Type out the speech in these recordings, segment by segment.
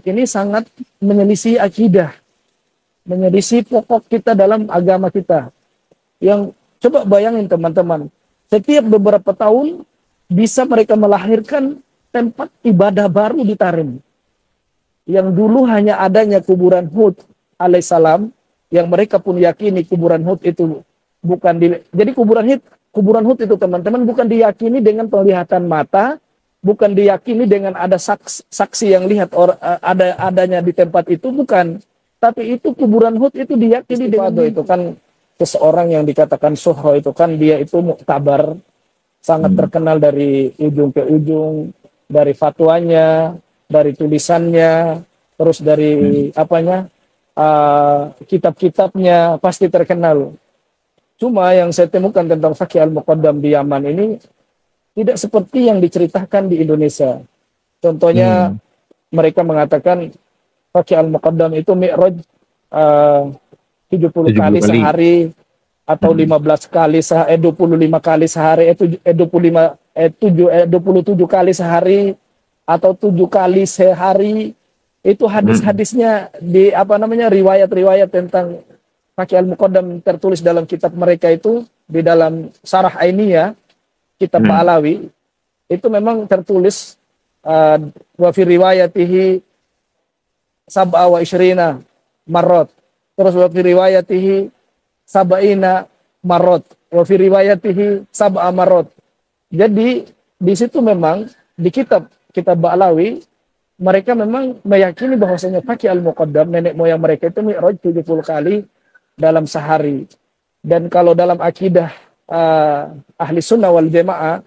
ini sangat menyelisih akidah, menyelisih pokok kita dalam agama kita. Yang coba bayangin teman-teman, setiap beberapa tahun bisa mereka melahirkan tempat ibadah baru di Tarim. Yang dulu hanya adanya kuburan Hud alaihissalam, yang mereka pun yakini kuburan Hud itu bukan jadi kuburan Hud itu teman-teman bukan diyakini dengan penglihatan mata, bukan diyakini dengan ada saksi yang lihat adanya di tempat itu, bukan. Tapi itu kuburan Hud itu diyakini dengan itu kan seseorang yang dikatakan Suhro itu kan dia itu muktabar, sangat terkenal dari ujung ke ujung, dari fatwanya, dari tulisannya, terus dari kitab-kitabnya pasti terkenal. Cuma yang saya temukan tentang Fakih Al-Muqaddam di Yaman ini tidak seperti yang diceritakan di Indonesia. Contohnya mereka mengatakan Fakih Al-Muqaddam itu mi'raj 70 kali sehari, atau 15 kali 25 kali sehari, 27 kali sehari, atau 7 kali sehari. Itu hadis-hadisnya di riwayat-riwayat tentang Fakih Al-Muqaddam tertulis dalam kitab mereka itu, di dalam Syarah Ainiyah kitab Ba'alawi itu memang tertulis wa fi riwayatihi sab'a wa isyrina marot, terus wa fi riwayatihi sab'ina marot, wa fi riwayatihi sab'a marot. Jadi di situ memang di kitab Ba'alawi mereka memang meyakini bahwasanya Fakih Al-Muqaddam nenek moyang mereka itu mi'raj 70 kali dalam sehari. Dan kalau dalam akidah ahli sunnah wal jamaah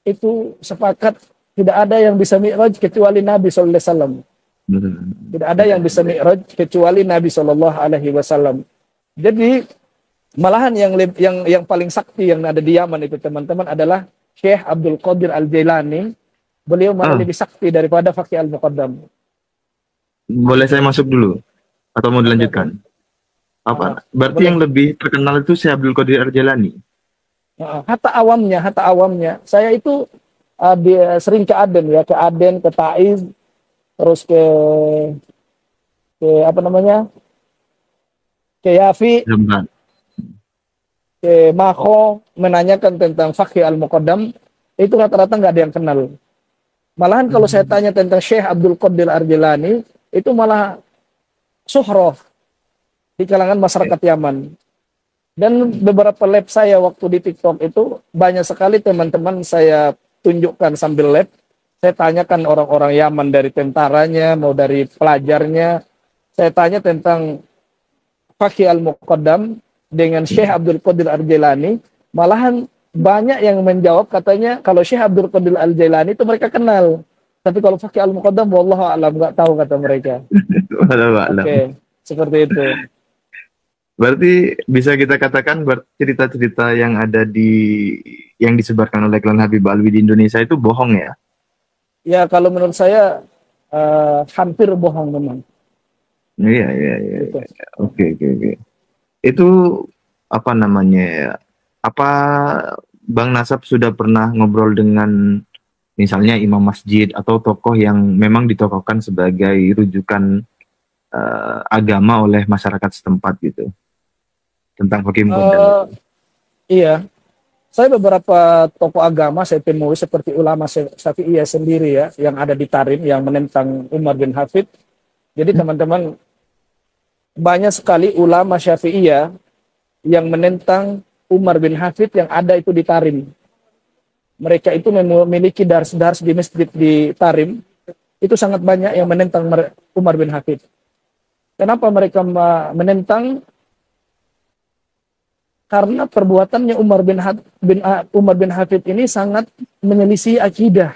itu sepakat tidak ada yang bisa mi'raj kecuali Nabi sallallahu alaihi wasallam. Tidak ada yang bisa mi'raj kecuali Nabi sallallahu alaihi wasallam. Jadi malahan yang paling sakti yang ada di Yaman itu teman-teman adalah Syekh Abdul Qadir Al-Jailani. Beliau malah lebih sakti daripada Fakih Al-Muqaddam. Boleh saya masuk dulu atau mau dilanjutkan? Berarti boleh. yang lebih terkenal itu Syekh Abdul Qadir Al-Jailani. Hatta awamnya. Saya itu sering ke Aden ya, ke Taiz, terus ke ke Yafi, ke Makho, menanyakan tentang Fakih Al-Muqaddam. Itu rata-rata nggak ada yang kenal. Malahan kalau saya tanya tentang Syekh Abdul Qadir Al-Jailani, itu malah suhroh di kalangan masyarakat Yaman. Dan beberapa lab saya waktu di TikTok itu banyak sekali teman-teman saya tunjukkan sambil lab. Saya tanyakan orang-orang Yaman, dari tentaranya mau dari pelajarnya. Saya tanya tentang Fakih Al-Muqaddam dengan Syekh Abdul Qadir Al-Jailani. Malahan banyak yang menjawab katanya kalau Syekh Abdul Qadir Al-Jailani itu mereka kenal. Tapi kalau Fakih Al-Muqaddam wallahu a'lam, nggak tahu kata mereka. Oke, seperti itu. Berarti bisa kita katakan cerita-cerita yang ada yang disebarkan oleh klan Habib Alwi di Indonesia itu bohong ya? Ya kalau menurut saya hampir bohong memang. Iya. Gitu. Oke. Itu apa namanya? Apa Bang Nasab sudah pernah ngobrol dengan misalnya imam masjid atau tokoh yang memang ditokohkan sebagai rujukan agama oleh masyarakat setempat gitu, tentang Fakih Muqaddam? Iya, saya beberapa tokoh agama saya temui seperti ulama Syafi'iyah sendiri ya, yang ada di Tarim yang menentang Umar bin Hafid. Jadi teman-teman, banyak sekali ulama Syafi'iyah yang menentang Umar bin Hafid yang ada itu di Tarim. Mereka itu memiliki dars-dars di masjid di Tarim. Itu sangat banyak yang menentang Umar bin Hafid. Kenapa mereka menentang? Karena perbuatannya Umar bin Hafid ini sangat menyelisih akidah,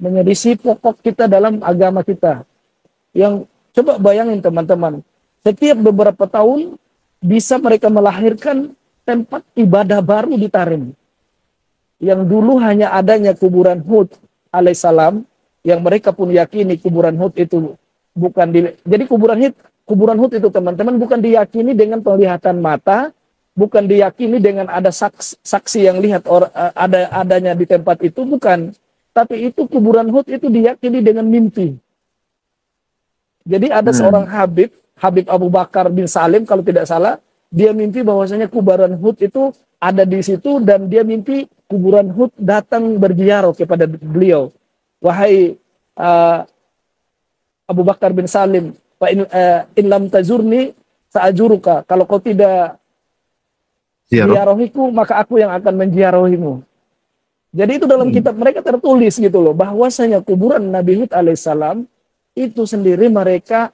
menyelisih pokok kita dalam agama kita. Yang coba bayangin teman-teman, setiap beberapa tahun bisa mereka melahirkan tempat ibadah baru di Tarim. Yang dulu hanya adanya kuburan Hud alaihissalam, yang mereka pun yakini kuburan Hud itu bukan jadi kuburan Hud itu teman-teman bukan diyakini dengan penglihatan mata, bukan diyakini dengan ada saksi yang lihat adanya di tempat itu, bukan. Tapi itu kuburan Hud itu diyakini dengan mimpi. Jadi ada seorang Habib, Habib Abu Bakar bin Salim kalau tidak salah, dia mimpi bahwasanya kuburan Hud itu ada di situ dan dia mimpi kuburan Hud datang berziarah kepada beliau. Wahai Abu Bakar bin Salim, in lam tazurni sa'ajuruka. Kalau kau tidak ziarahiku, maka aku yang akan menziarahimu. Jadi itu dalam kitab mereka tertulis gitu loh, bahwasanya kuburan Nabi Hud alaihissalam itu sendiri mereka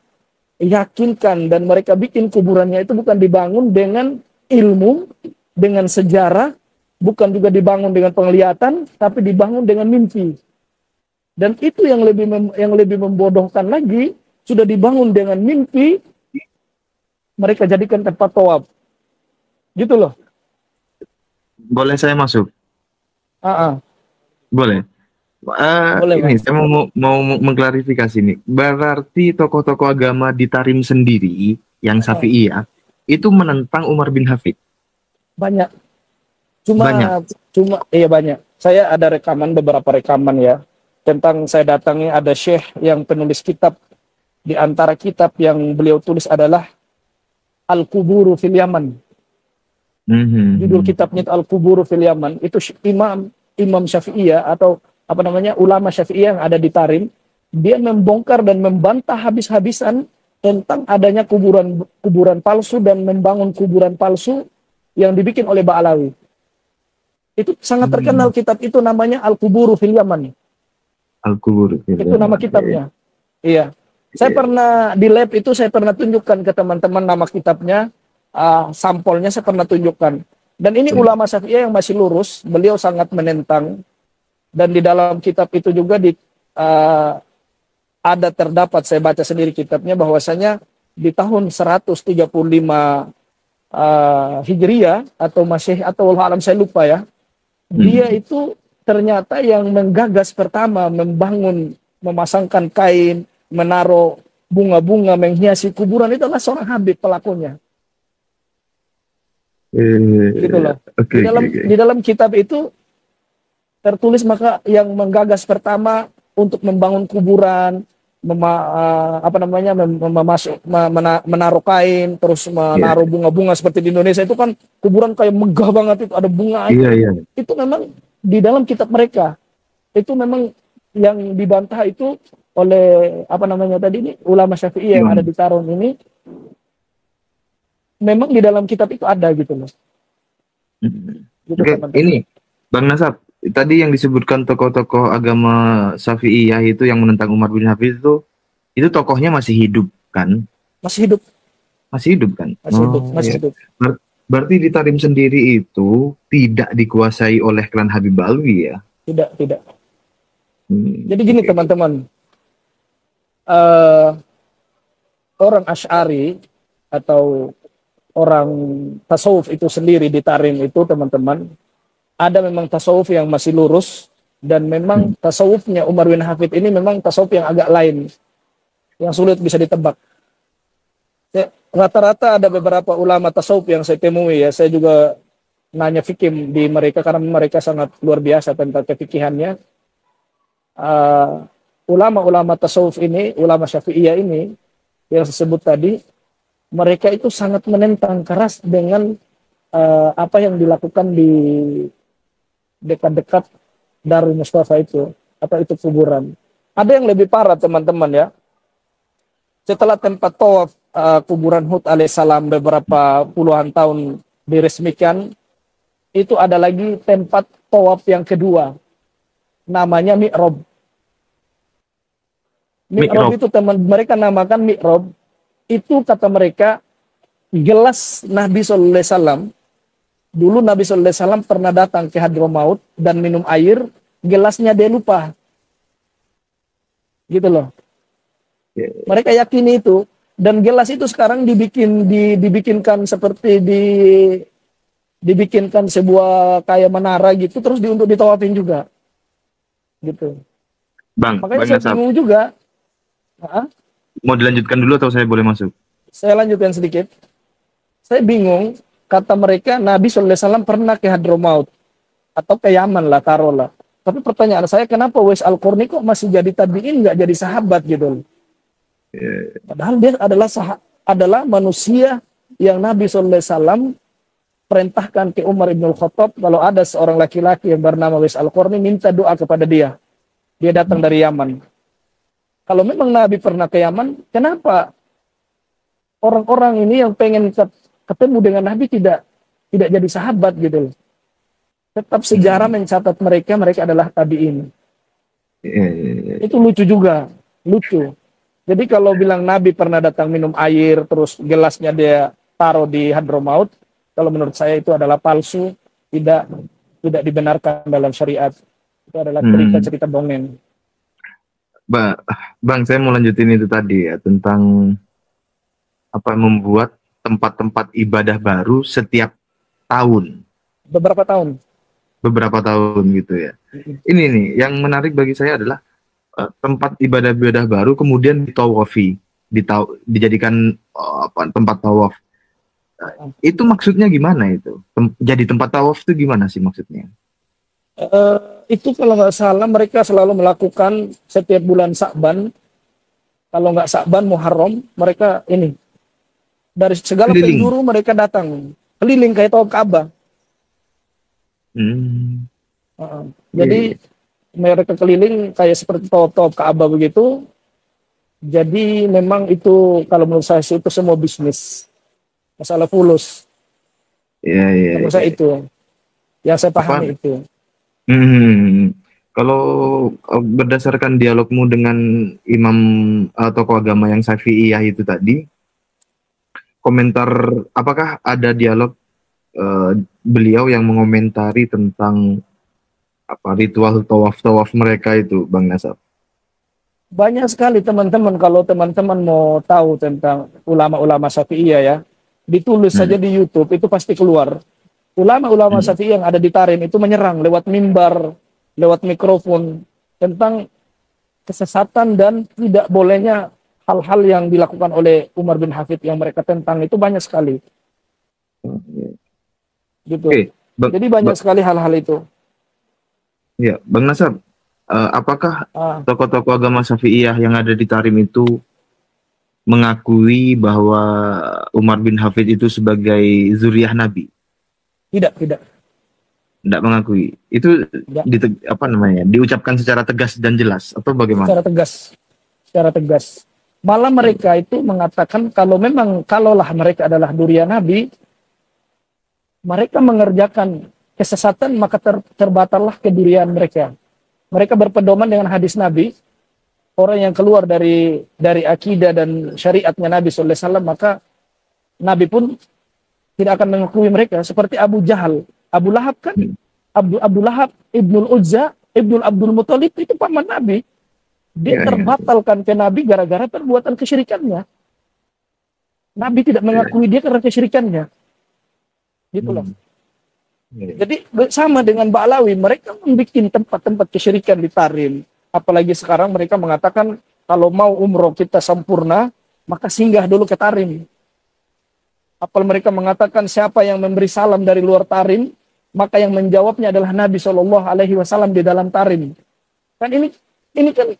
yakinkan dan mereka bikin kuburannya itu bukan dibangun dengan ilmu, dengan sejarah, bukan juga dibangun dengan penglihatan, tapi dibangun dengan mimpi. Dan itu yang lebih membodohkan lagi, sudah dibangun dengan mimpi, mereka jadikan tempat tawaf. Gitu loh. Boleh saya masuk? Boleh. Boleh, Ini Mas. saya mau mengklarifikasi nih. Berarti tokoh-tokoh agama di Tarim sendiri yang Syafi'iyah itu menentang Umar bin Hafid. Banyak. Banyak. Iya banyak. Saya ada beberapa rekaman ya tentang saya datangi ada syekh yang penulis kitab, di antara kitab yang beliau tulis adalah Al-Quburu fil Yaman. Judul kitabnya Al-Quburu fil Yaman. Itu Imam Syafi'iyah atau apa namanya ulama Syafi'iyah yang ada di Tarim, dia membongkar dan membantah habis-habisan tentang adanya kuburan palsu dan membangun kuburan palsu yang dibikin oleh Ba'alawi. Itu sangat terkenal kitab itu, namanya Al-Quburu fil Yaman. Al-Quburu fil Yaman. Itu nama kitabnya. Iya. Saya pernah di lab itu saya pernah tunjukkan ke teman-teman nama kitabnya, sampelnya saya pernah tunjukkan. Dan ini ulama Syafi'iyah yang masih lurus, beliau sangat menentang. Dan di dalam kitab itu juga ada terdapat, saya baca sendiri kitabnya, bahwasanya di tahun 135 Hijriah atau Masih atau Allah alam saya lupa ya. Dia itu ternyata yang menggagas pertama memasangkan kain, menaruh bunga-bunga menghiasi kuburan, itu adalah seorang Habib pelakunya. Gitu loh. Di dalam kitab itu tertulis maka yang menggagas pertama untuk membangun kuburan, menaruh kain, terus menaruh bunga-bunga seperti di Indonesia itu kan kuburan kayak megah banget, itu ada bunga itu. Itu memang di dalam kitab mereka. Itu memang yang dibantah itu oleh ulama Syafi'i yang ada di Tarim ini. Memang di dalam kitab itu ada gitu loh. Gitu, ini Bang Nasab, tadi yang disebutkan tokoh-tokoh agama Syafi'iyah itu yang menentang Umar bin Hafid itu tokohnya masih hidup kan? Masih hidup. Masih hidup kan? Masih hidup. Berarti di Tarim sendiri itu tidak dikuasai oleh klan Habib Alwi ya? Tidak. Jadi gini teman-teman, orang Asy'ari atau orang tasawuf itu sendiri di Tarim itu teman-teman, ada memang tasawuf yang masih lurus, dan memang tasawufnya Umar bin Hafid ini memang tasawuf yang agak lain, yang sulit bisa ditebak. Rata-rata ada beberapa ulama tasawuf yang saya temui ya, saya juga nanya fikih di mereka karena mereka sangat luar biasa tentang kefikihannya. Ulama-ulama tasawuf ini, ulama Syafi'iyah ini yang saya sebut tadi, mereka itu sangat menentang keras dengan apa yang dilakukan di dekat-dekat Darul Mustafa itu, atau itu kuburan. Ada yang lebih parah teman-teman ya. Setelah tempat tawaf kuburan Hud alaihissalam beberapa puluhan tahun diresmikan, itu ada lagi tempat tawaf yang kedua, namanya mi'rab. Mi'rab itu mereka namakan mi'rab. Itu kata mereka gelas Nabi Sallallahu Alaihi Wasallam. Dulu Nabi Sallallahu Alaihi Wasallam pernah datang ke Hadramaut dan minum air, gelasnya dia lupa. Gitu loh. Mereka yakini itu, dan gelas itu sekarang dibikinkan seperti dibikinkan sebuah kayak menara gitu, terus untuk ditawafin juga. Gitu. Makanya saya bingung juga. Mau dilanjutkan dulu atau saya boleh masuk? Saya lanjutkan sedikit. Saya bingung, kata mereka Nabi Sallallahu Alaihi Wasallam pernah ke Hadramaut atau ke Yaman lah, taruhlah. Tapi pertanyaan saya, kenapa Wais Al-Qarni kok masih jadi tabi'in, nggak jadi sahabat gitu? Ya. Padahal dia adalah manusia yang Nabi SAW perintahkan ke Umar ibn Khattab kalau ada seorang laki-laki yang bernama Wais Al-Qarni minta doa kepada dia. Dia datang dari Yaman. Kalau memang Nabi pernah ke Yaman, kenapa orang-orang ini yang pengen ketemu dengan Nabi tidak jadi sahabat gitu loh. Tetap sejarah mencatat mereka adalah tabi'in. Ya, ya, ya. Itu lucu juga, lucu. Jadi kalau bilang Nabi pernah datang minum air, terus gelasnya dia taruh di Hadramaut, kalau menurut saya itu adalah palsu, tidak dibenarkan dalam syariat. Itu adalah cerita-cerita dongeng. Bang, saya mau lanjutin itu tadi ya, tentang apa membuat tempat-tempat ibadah baru setiap tahun, Beberapa tahun. beberapa tahun gitu ya. Ini nih, yang menarik bagi saya adalah tempat ibadah-ibadah baru kemudian ditawafi, dijadikan tempat tawaf. Itu maksudnya gimana itu? Jadi tempat tawaf itu gimana sih maksudnya? Itu kalau nggak salah mereka selalu melakukan setiap bulan Sa'ban. Kalau nggak Sa'ban, Muharram, mereka ini dari segala penjuru mereka datang keliling kayak tawaf Ka'bah. Jadi mereka keliling kayak seperti tawaf Ka'bah begitu. Jadi memang itu kalau menurut saya itu semua bisnis, masalah fulus. Iya. Menurut saya itu yang saya pahami itu. Kalau berdasarkan dialogmu dengan imam tokoh agama yang Syafi'iyah itu tadi, komentar apakah ada dialog beliau yang mengomentari tentang ritual tawaf mereka itu, Bang Nasab? Banyak sekali teman-teman, kalau teman-teman mau tahu tentang ulama-ulama Syafi'iyah ya, ditulis saja di YouTube itu pasti keluar. Ulama-ulama Syafi'iyah yang ada di Tarim itu menyerang lewat mimbar, lewat mikrofon tentang kesesatan dan tidak bolehnya hal-hal yang dilakukan oleh Umar bin Hafid yang mereka tentang itu banyak sekali. Gitu. Jadi banyak sekali hal-hal itu. Ya, Bang Nasab, apakah tokoh-tokoh agama Syafi'iyah yang ada di Tarim itu mengakui bahwa Umar bin Hafid itu sebagai zuriyah Nabi? Tidak mengakui. Itu diucapkan secara tegas dan jelas atau bagaimana? Secara tegas. Malah mereka itu mengatakan kalaulah mereka adalah zuriyah Nabi, mereka mengerjakan kesesatan maka terbatallah kedurian mereka. Mereka berpedoman dengan hadis Nabi, orang yang keluar dari akidah dan syariatnya Nabi SAW, maka Nabi pun tidak akan mengakui mereka. Seperti Abu Jahal, Abu Lahab kan, Abu Lahab Ibnul Uzza, Ibnul Abdul Muthalib itu paman Nabi. Dia terbatalkan ke Nabi gara-gara perbuatan kesyirikannya. Nabi tidak mengakui dia karena kesyirikannya. Gitu loh. Jadi sama dengan Ba'alawi, mereka membuat tempat-tempat kesyirikan di Tarim. Apalagi sekarang mereka mengatakan kalau mau umroh kita sempurna, maka singgah dulu ke Tarim. Apal mereka mengatakan siapa yang memberi salam dari luar Tarim, maka yang menjawabnya adalah Nabi SAW di dalam Tarim. Kan ini kan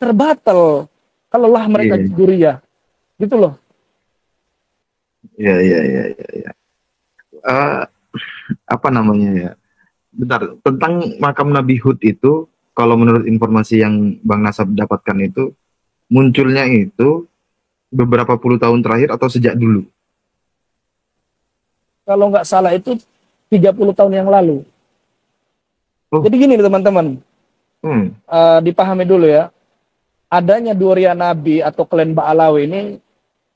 terbatal kalaulah mereka dzurriyyah. Gitu loh. Iya. Apa namanya ya? Bentar, tentang makam Nabi Hud itu, kalau menurut informasi yang Bang Nasab dapatkan itu, munculnya itu beberapa puluh tahun terakhir atau sejak dulu? Kalau nggak salah itu 30 tahun yang lalu. Jadi gini teman-teman, dipahami dulu ya, adanya dzurriyyah Nabi atau klan Ba'alawi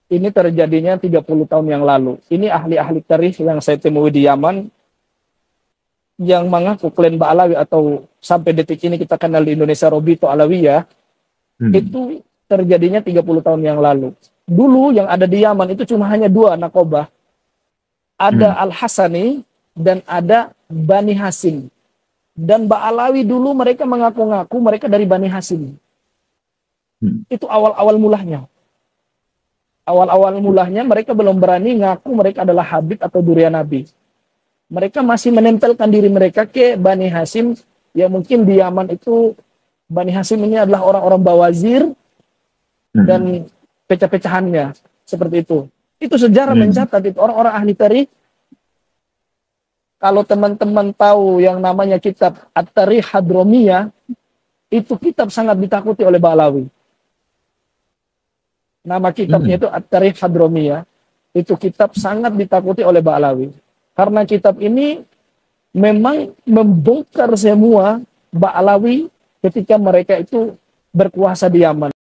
ini terjadinya 30 tahun yang lalu. Ini ahli-ahli tarikh yang saya temui di Yaman yang mengaku klan Ba'alawi atau sampai detik ini kita kenal di Indonesia Robito Alawiyah, itu terjadinya 30 tahun yang lalu. Dulu yang ada di Yaman itu cuma hanya 2 nakobah. Ada Al-Hasani dan ada Bani Hasim. Dan Ba'alawi dulu mereka mengaku-ngaku mereka dari Bani Hasim. Itu awal-awal mulanya. Awal-awal mulanya mereka belum berani ngaku mereka adalah Habib atau dzurriyyah Nabi. Mereka masih menempelkan diri mereka ke Bani Hasim, yang mungkin di Yaman itu Bani Hasim ini adalah orang-orang Bawazir dan pecah-pecahannya seperti itu. Itu sejarah Hmm. mencatat itu orang-orang ahli tarikh. Kalau teman-teman tahu yang namanya kitab At-Tarikh Hadromiyah, itu kitab sangat ditakuti oleh Ba'alawi. Nama kitabnya itu At-Tarikh Hadromiyah. Itu kitab sangat ditakuti oleh Ba'alawi. Karena kitab ini memang membongkar semua Ba'alawi ketika mereka itu berkuasa di Yaman.